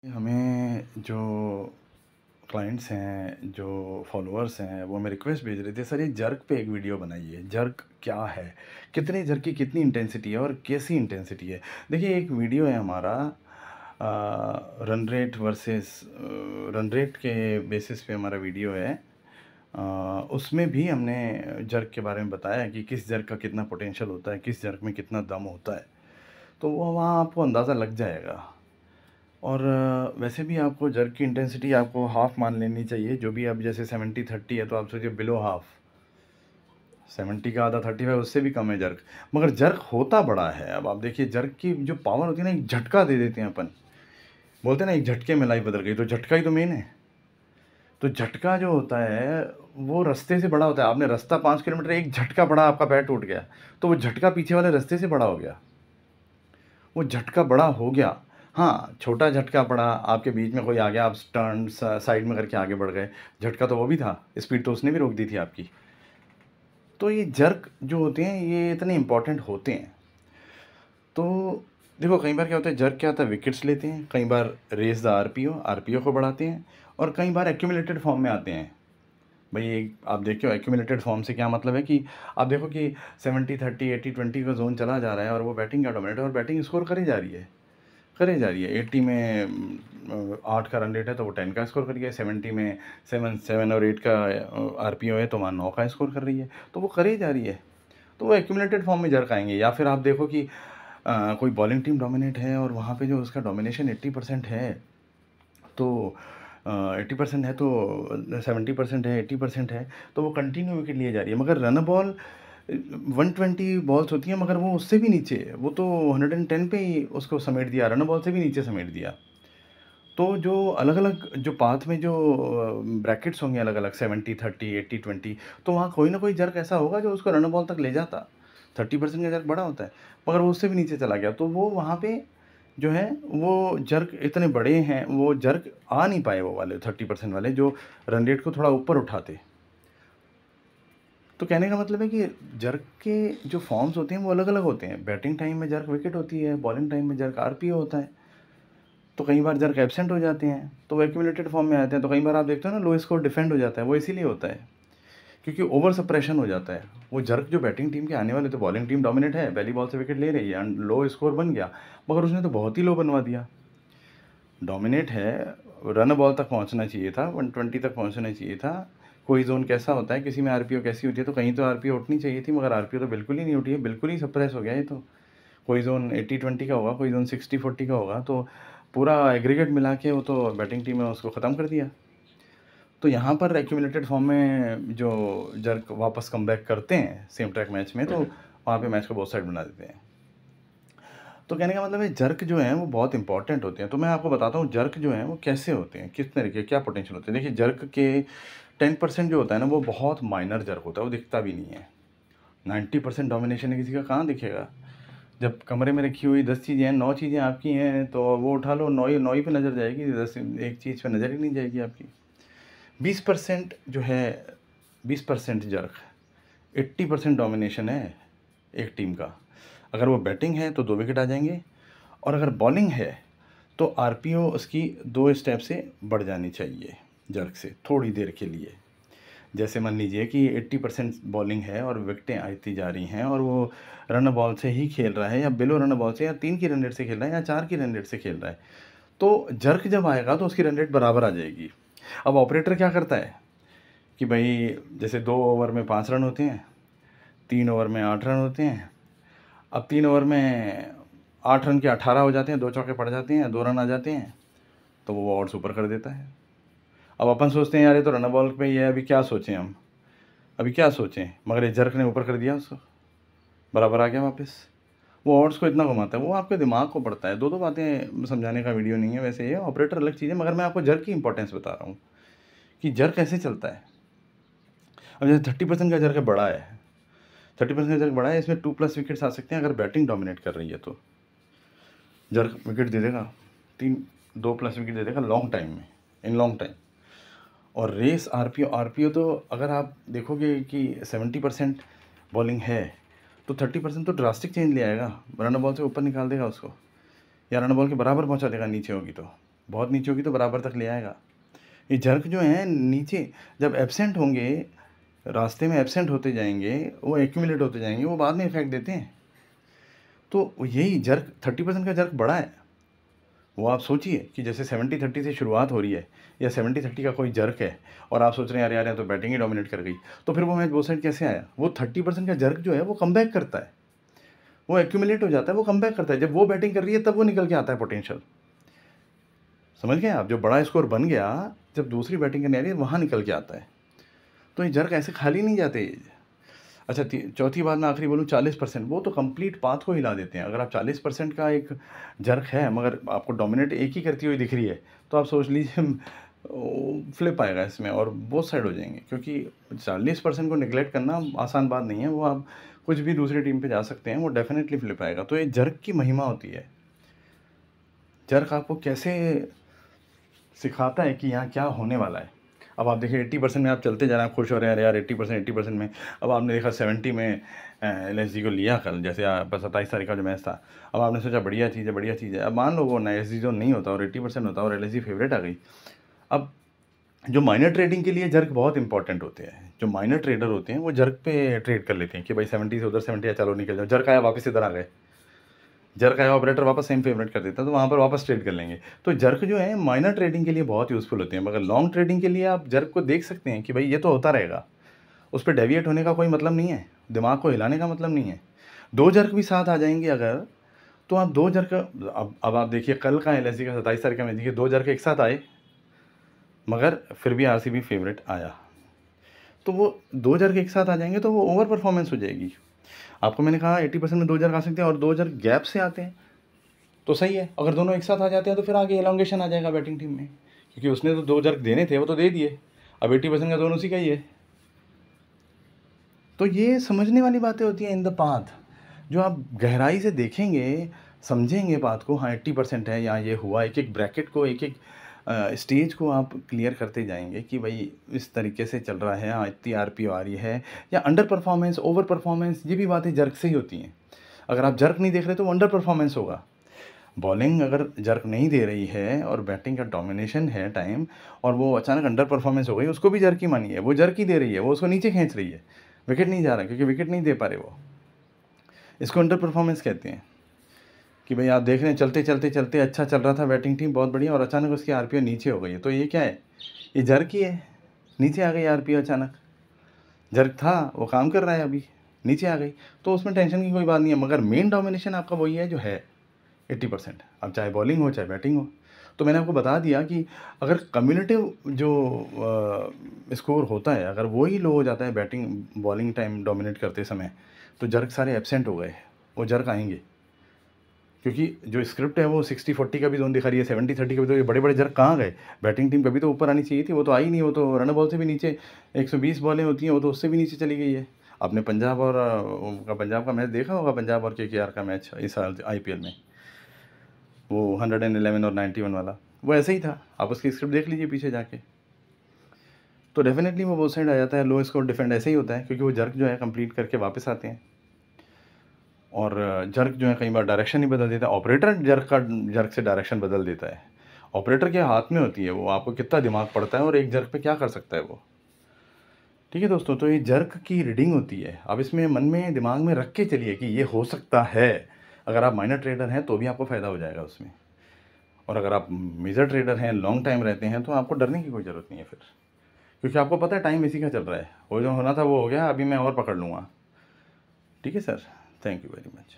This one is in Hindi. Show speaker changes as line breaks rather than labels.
हमें जो क्लाइंट्स हैं, जो फॉलोअर्स हैं, वो हमें रिक्वेस्ट भेज रहे थे, सर ये जर्क पे एक वीडियो बनाइए। जर्क क्या है, कितने जर्क की कितनी इंटेंसिटी है और कैसी इंटेंसिटी है। देखिए, एक वीडियो है हमारा run rate versus run rate के बेसिस पे हमारा वीडियो है। उसमें भी हमने जर्क के बारे में बताया है कि किस जर्क का कितना पोटेंशियल होता है, किस जर्क में कितना दम होता है। तो वो वहाँ आपको अंदाज़ा लग जाएगा। और वैसे भी आपको जर्क की इंटेंसिटी आपको हाफ़ मान लेनी चाहिए। जो भी अब जैसे 70-30 है, तो आप सोचिए बिलो हाफ़। 70 का आधा 35, उससे भी कम है जर्क। मगर जर्क होता बड़ा है। अब आप देखिए, जर्क की जो पावर होती है ना, एक झटका दे देते हैं अपन। बोलते हैं ना, एक झटके में लाइफ बदल गई, तो झटका ही तो मेन है। तो झटका जो होता है वो रास्ते से बड़ा होता है। आपने रास्ता 5 किलोमीटर, एक झटका पड़ा, आपका पैर टूट गया, तो वो झटका पीछे वाले रास्ते से बड़ा हो गया। वो झटका बड़ा हो गया। हाँ, छोटा झटका पड़ा, आपके बीच में कोई आ गया, आप टर्न साइड में करके आगे बढ़ गए, झटका तो वो भी था, स्पीड तो उसने भी रोक दी थी आपकी। तो ये जर्क जो होते हैं ये इतने इम्पॉर्टेंट होते हैं। तो देखो, कई बार क्या होता है, जर्क क्या होता है, विकेट्स लेते हैं, कई बार रेस द आरपीओ को बढ़ाते हैं, और कई बार एक्यूमुलेटेड फॉर्म में आते हैं। भाई आप देखो, एक्यूमुलेटेड फॉर्म से क्या मतलब है कि आप देखो कि 70-30, 80-20 का जोन चला जा रहा है और वो बैटिंग का डोमिनेट है और बैटिंग स्कोर करे जा रही है। 80 में 8 का रन रेट है तो वो 10 का स्कोर कर रही है। 70 में 7 और 8 का आरपीओ है तो वहाँ 9 का स्कोर कर रही है। तो वो करे जा रही है, तो वो एक्यूमुलेटेड फॉर्म में जर्क आएंगे। या फिर आप देखो कि कोई बॉलिंग टीम डोमिनेट है और वहाँ पे जो उसका डोमिनेशन 80% है, तो 80% है, तो 70% है, 80% है, तो वो कंटिन्यू विकेट लिए जा रही है। मगर रन बॉल 120 बॉल्स होती हैं, मगर वो उससे भी नीचे, वो तो 110 पे ही उसको समेट दिया, रन बॉल से भी नीचे समेट दिया। तो जो अलग अलग जो पाथ में जो ब्रैकेट्स होंगे, अलग अलग 70-30, 80-20, तो वहाँ कोई ना कोई जर्क ऐसा होगा जो उसको रन बॉल तक ले जाता। 30% का जर्क बड़ा होता है, मगर वो उससे भी नीचे चला गया, तो वो वहाँ पे जो है वो जर्क इतने बड़े हैं, वो जर्क आ नहीं पाए, वो वाले 30% वाले जो रन रेट को थोड़ा ऊपर उठाते। तो कहने का मतलब है कि जर्क के जो फॉर्म्स होते हैं वो अलग अलग होते हैं। बैटिंग टाइम में जर्क विकेट होती है, बॉलिंग टाइम में जर्क आरपीओ होता है। तो कई बार जर्क एब्सेंट हो जाते हैं तो वो एक्यूमुलेटेड फॉर्म में आते हैं। तो कई बार आप देखते हो ना, लो स्कोर डिफेंड हो जाता है, वो इसीलिए होता है क्योंकि ओवर सप्रेशन हो जाता है। वो जर्क जो बैटिंग टीम के आने वाले, तो बॉलिंग टीम डोमिनेट है, पहली बॉल से विकेट ले रही है, लो स्कोर बन गया, मगर उसने तो बहुत ही लो बनवा दिया। डोमिनेट है, रन बॉल तक पहुंचना चाहिए था, 120 तक पहुंचना चाहिए था। कोई जोन कैसा होता है, किसी में आरपीओ कैसी होती है, तो कहीं तो आरपीओ उठनी चाहिए थी, मगर आरपीओ तो बिल्कुल ही नहीं उठी है, बिल्कुल ही सप्रेस हो गया ये तो। कोई जोन 80-20 का होगा, कोई जोन 60-40 का होगा, तो पूरा एग्रीगेट मिला के वो तो बैटिंग टीम ने उसको ख़त्म कर दिया। तो यहाँ पर एक्यूमुलेटेड फॉर्म में जो जर्क वापस कम बैक करते हैं सेम ट्रैक मैच में, तो वहाँ पे मैच को बहुत साइड बना देते हैं। तो कहने का मतलब है, जर्क जो हैं वो बहुत इंपॉर्टेंट होते हैं। तो मैं आपको बताता हूँ जर्क जो हैं वो कैसे होते हैं, किस तरीके, क्या पोटेंशियल होते हैं। देखिए, जर्क के 10% जो होता है ना, वो बहुत माइनर जर्क होता है, वो दिखता भी नहीं है। 90% डोमिनेशन है किसी का, कहाँ दिखेगा। जब कमरे में रखी हुई 10 चीज़ें हैं, 9 चीज़ें आपकी हैं, तो वो उठा लो, 9 ही पे नज़र जाएगी, 10 एक चीज़ पे नज़र ही नहीं जाएगी आपकी। 20% जो है, 20% जर्क, 80% डोमिनेशन है एक टीम का। अगर वो बैटिंग है तो 2 विकेट आ जाएंगे, और अगर बॉलिंग है तो आरपीओ उसकी 2 स्टेप से बढ़ जानी चाहिए जर्क से थोड़ी देर के लिए। जैसे मान लीजिए कि 80% बॉलिंग है और विकेटें आती जा रही हैं, और वो रन बॉल से ही खेल रहा है, या बिलो रन बॉल से, या 3 की रन रेट से खेल रहा है, या 4 की रन रेट से खेल रहा है, तो जर्क जब आएगा तो उसकी रन रेट बराबर आ जाएगी। अब ऑपरेटर क्या करता है कि भाई, जैसे 2 ओवर में 5 रन होते हैं, 3 ओवर में 8 रन होते हैं। अब 3 ओवर में 8 रन के 18 हो जाते हैं, 2 चौके पड़ जाते हैं, 2 रन आ जाते हैं, तो वो ऑड्स ऊपर कर देता है। अब अपन सोचते हैं यार ये तो रन बॉल पे ही है, अभी क्या सोचें हम, अभी क्या सोचें, मगर ये जर्क ने ऊपर कर दिया उसको, बराबर आ गया वापस। वो ऑड्स को इतना घुमाता है, वो आपके दिमाग को पड़ता है। 2 बातें समझाने का वीडियो नहीं है वैसे, ये ऑपरेटर अलग चीज़ है, मगर मैं आपको जर्क की इंपॉर्टेंस बता रहा हूँ कि जर्क कैसे चलता है। अब जैसे 30% का जर्क बड़ा है, 30% का जर्क बड़ा है, इसमें 2+ विकेट्स आ सकते हैं अगर बैटिंग डोमिनेट कर रही है, तो जर्क विकेट दे देगा, 2+ विकेट दे देगा लॉन्ग टाइम में, इन लॉन्ग टाइम। और रेस आरपीओ तो अगर आप देखोगे कि 70% बॉलिंग है, तो 30% तो ड्रास्टिक चेंज ले आएगा, रन बॉल से ऊपर निकाल देगा उसको, या रन बॉल के बराबर पहुंचा देगा नीचे होगी तो। बहुत नीचे होगी तो बराबर तक ले आएगा। ये जर्क जो है नीचे जब एब्सेंट होंगे, रास्ते में एब्सेंट होते जाएंगे, वो एक्यूमुलेट होते जाएंगे, वो बाद में इफेक्ट देते हैं। तो यही जर्क 30% का जर्क बड़ा है। वो आप सोचिए कि जैसे 70-30 से शुरुआत हो रही है या 70-30 का कोई जर्क है और आप सोच रहे हैं यार यार तो बैटिंग ही डोमिनेट कर गई, तो फिर वो मैच बोथ साइड कैसे आया? वो 30% का जर्क जो है वो कम बैक करता है, वो एक्यूमुलेट हो जाता है, वो कम बैक करता है। जब वो बैटिंग कर रही है तब वो निकल के आता है पोटेंशियल। समझ गए आप? जो बड़ा स्कोर बन गया जब दूसरी बैटिंग करने आ रही है वहाँ निकल के आता है। तो ये जर्क ऐसे खाली नहीं जाते। अच्छा, चौथी बात मैं आखिरी बोलूँ, 40%, वो तो कंप्लीट पाथ को हिला देते हैं। अगर आप 40% का एक जर्क है मगर आपको डोमिनेट एक ही करती हुई दिख रही है, तो आप सोच लीजिए फ्लिप आएगा इसमें और बोथ साइड हो जाएंगे। क्योंकि 40% को निगलेक्ट करना आसान बात नहीं है। वो आप कुछ भी दूसरी टीम पे जा सकते हैं, वो डेफिनेटली फ्लिप आएगा। तो ये जर्क की महिमा होती है। जर्क आपको कैसे सिखाता है कि यहाँ क्या होने वाला है। अब आप देखिए 80% में आप चलते जा रहे हैं, खुश हो रहे हैं यार 80% में। अब आपने देखा 70 में LSG को लिया कल, जैसे 27 तारीख का जो मैच था। अब आपने सोचा बढ़िया चीज़ है, बढ़िया चीज़ है। अब मान लो वो LSG जो नहीं होता और 80% होता और LSG फेवरेट आ गई। अब जो माइनर ट्रेडिंग के लिए जर्क बहुत इंपॉर्टेंट होते हैं। जो माइनर ट्रेडर होते हैं वो जर्क पे ट्रेड कर लेते हैं कि भाई 70 से उधर 70 चलो निकल जाओ, जर्क आया वापस इधर आ गए, जर्क आया ऑपरेटर वापस सेम फेवरेट कर देता है, तो वहाँ पर वापस ट्रेड कर लेंगे। तो जर्क जो है माइनर ट्रेडिंग के लिए बहुत यूज़फुल होते हैं। मगर लॉन्ग ट्रेडिंग के लिए आप जर्क को देख सकते हैं कि भाई ये तो होता रहेगा, उस पर डेविएट होने का कोई मतलब नहीं है, दिमाग को हिलाने का मतलब नहीं है। दो जर्क भी साथ आ जाएंगे अगर, तो आप दो जर्क, अब आप देखिए कल का LSG का 27 तारीख का मैच देखिए, दो जर्क एक साथ आए मगर फिर भी RCB फेवरेट आया। तो वो दो जर्क एक साथ आ जाएंगे तो वो ओवर परफॉर्मेंस हो जाएगी। आपको मैंने कहा 80% में दो जर्क आ सकते हैं और दो जर्क गैप से आते हैं तो सही है। अगर दोनों एक साथ आ जाते हैं तो फिर आगे एलोंगेशन आ जाएगा बैटिंग टीम में, क्योंकि उसने तो दो जर्क देने थे, वो तो दे दिए। अब 80% का दोनों उसी का ही है। तो ये समझने वाली बातें होती हैं इन द पाथ, जो आप गहराई से देखेंगे, समझेंगे बात को। हाँ 80% है, यहाँ ये हुआ, एक एक ब्रैकेट को, एक एक स्टेज को आप क्लियर करते जाएंगे कि भाई इस तरीके से चल रहा है, हाँ इतनी RPO आ रही है, या अंडर परफॉर्मेंस, ओवर परफॉर्मेंस, ये भी बातें जर्क से ही होती हैं। अगर आप जर्क नहीं देख रहे तो वो अंडर परफॉर्मेंस होगा। बॉलिंग अगर जर्क नहीं दे रही है और बैटिंग का डोमिनेशन है टाइम, और वो अचानक अंडर परफॉर्मेंस हो गई, उसको भी जर्क ही मानिए। वो जर्क ही दे रही है, वो उसको नीचे खींच रही है, विकेट नहीं जा रहा क्योंकि विकेट नहीं दे पा रहे वो। इसको अंडर परफॉर्मेंस कहते हैं कि भाई आप देख रहे हैं चलते चलते चलते अच्छा चल रहा था बैटिंग टीम बहुत बढ़िया, और अचानक उसकी RPO नीचे हो गई है। तो ये क्या है? ये जर्क ही है, नीचे आ गई RPO अचानक। जर्क था वो काम कर रहा है, अभी नीचे आ गई, तो उसमें टेंशन की कोई बात नहीं है। मगर मेन डोमिनेशन आपका वही है जो है 80%, अब चाहे बॉलिंग हो चाहे बैटिंग हो। तो मैंने आपको बता दिया कि अगर कम्युलेटिव जो स्कोर होता है अगर वो ही लो हो जाता है बैटिंग बॉलिंग टाइम डोमिनेट करते समय, तो जर्क सारे एब्सेंट हो गए, वो जर्क आएंगे। क्योंकि जो स्क्रिप्ट है वो 60-40 का भी जोन दिखा रही है, 70-30 का भी। तो ये बड़े बड़े जर्क कहाँ गए? बैटिंग टीम कभी तो ऊपर आनी चाहिए थी, वो तो आई नहीं। वो तो रन बॉल से भी नीचे, 120 बॉलें होती हैं, वो तो उससे भी नीचे चली गई है। आपने पंजाब और पंजाब का मैच देखा होगा, पंजाब और KKR का मैच इस साल IPL में, वो 111 और 91 वाला, वो ऐसे ही था। आप उसकी स्क्रिप्ट देख लीजिए पीछे जाके। तो डेफिनेटली वो बोथ साइड आ जाता है। लो स्कोर डिफेंड ऐसे ही होता है, क्योंकि वो जर्क जो है कंप्लीट करके वापस आते हैं। और जर्क जो है कई बार डायरेक्शन ही बदल देता है। ऑपरेटर जर्क से डायरेक्शन बदल देता है। ऑपरेटर के हाथ में होती है वो, आपको कितना दिमाग पड़ता है और एक जर्क पे क्या कर सकता है वो। ठीक है दोस्तों, तो ये जर्क की रीडिंग होती है। अब इसमें मन में दिमाग में रख के चलिए कि ये हो सकता है। अगर आप माइनर ट्रेडर हैं तो भी आपको फ़ायदा हो जाएगा उसमें, और अगर आप मेजर ट्रेडर हैं, लॉन्ग टाइम रहते हैं, तो आपको डरने की कोई ज़रूरत नहीं है फिर, क्योंकि आपको पता है टाइम इसी का चल रहा है। वो जो होना था वो हो गया, अभी मैं और पकड़ लूँगा। ठीक है sir, thank you very much.